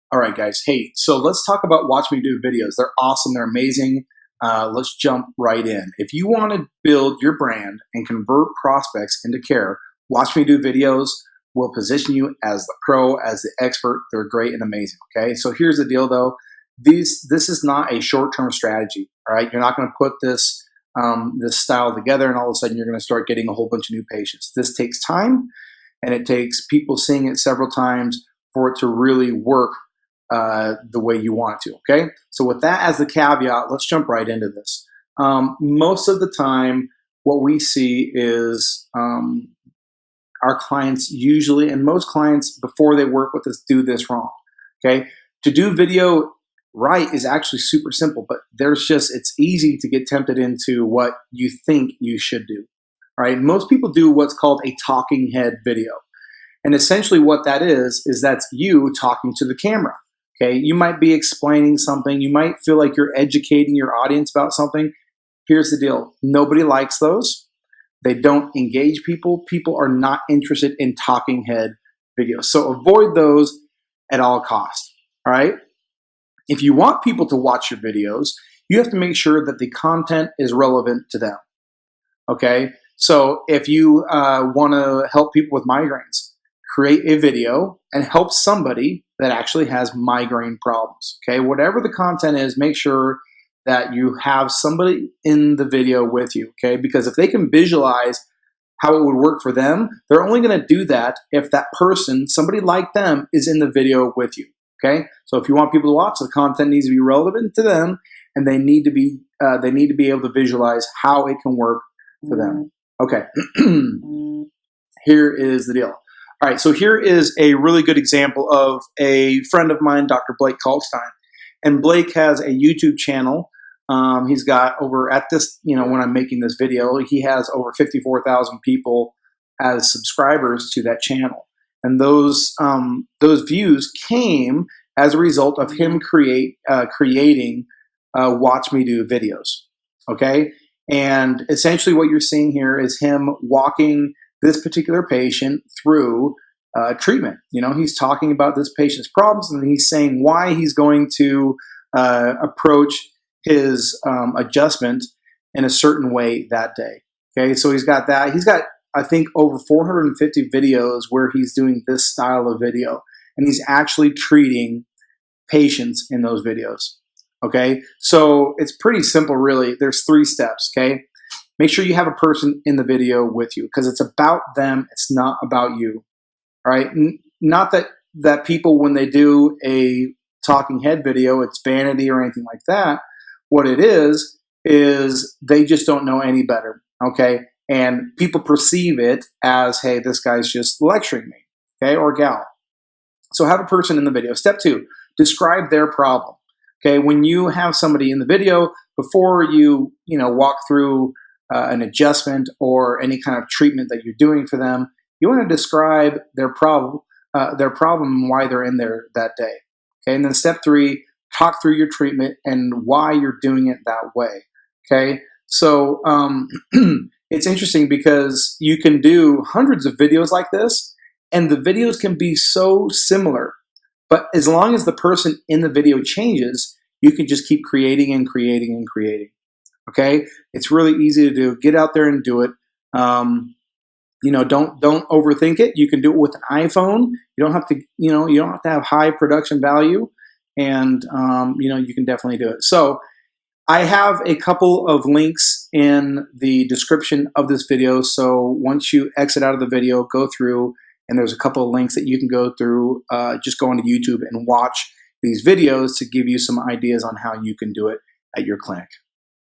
All right, guys. Hey, so let's talk about Watch Me Do videos. They're awesome. They're amazing. Let's jump right in. If you want to build your brand and convert prospects into care, Watch Me Do videos will position you as the pro, as the expert. They're great and amazing. Okay, so here's the deal, though. This is not a short-term strategy. All right, you're not going to put this this style together and all of a sudden you're going to start getting a whole bunch of new patients. This takes time, and it takes people seeing it several times for it to really work the way you want it to, okay? So with that as the caveat, let's jump right into this. Most of the time, what we see is our clients usually, and most clients before they work with us, do this wrong, okay? To do video right is actually super simple, but it's easy to get tempted into what you think you should do, right? Most people do what's called a talking head video. And essentially what that is that's you talking to the camera. Okay, you might be explaining something. You might feel like you're educating your audience about something. Here's the deal. Nobody likes those. They don't engage people. People are not interested in talking head videos. So avoid those at all costs, all right? If you want people to watch your videos, you have to make sure that the content is relevant to them, okay? So if you want to help people with migraines, create a video and help somebody that actually has migraine problems, okay? Whatever the content is, make sure that you have somebody in the video with you, okay? Because if they can visualize how it would work for them, they're only gonna do that if that person, somebody like them, is in the video with you, okay? So if you want people to watch, the content needs to be relevant to them, and they need to be able to visualize how it can work for them. Okay, here is the deal. All right, so here is a really good example of a friend of mine, Dr. Blake Kalkstein. And Blake has a YouTube channel. He's got over, at this, when I'm making this video, he has over 54,000 people as subscribers to that channel. And those views came as a result of him creating Watch Me Do videos, okay? And essentially what you're seeing here is him walking this particular patient through treatment. He's talking about this patient's problems, and he's saying why he's going to approach his adjustment in a certain way that day. Okay, so he's got that. He's got, I think, over 450 videos where he's doing this style of video, and he's actually treating patients in those videos. Okay, so it's pretty simple, really. There's 3 steps, okay? Make sure you have a person in the video with you because it's about them. It's not about you, all right? Not that people, when they do a talking head video, it's vanity or anything like that. What it is they just don't know any better, okay? And people perceive it as, hey, this guy's just lecturing me, okay, or gal. So have a person in the video. Step 2, describe their problem, okay? When you have somebody in the video, before you walk through an adjustment or any kind of treatment that you're doing for them, you want to describe their problem and why they're in there that day. Okay, and then step 3, talk through your treatment and why you're doing it that way. Okay, so it's interesting because you can do hundreds of videos like this, and the videos can be so similar, but as long as the person in the video changes, you can just keep creating and creating and creating. Okay, it's really easy to do. Get out there and do it. Don't overthink it. You can do it with an iPhone. You don't have to, you don't have to have high production value, and you can definitely do it. So I have a couple of links in the description of this video. So once you exit out of the video, go through, and there's a couple of links that you can go through. Just go onto YouTube and watch these videos to give you some ideas on how you can do it at your clinic.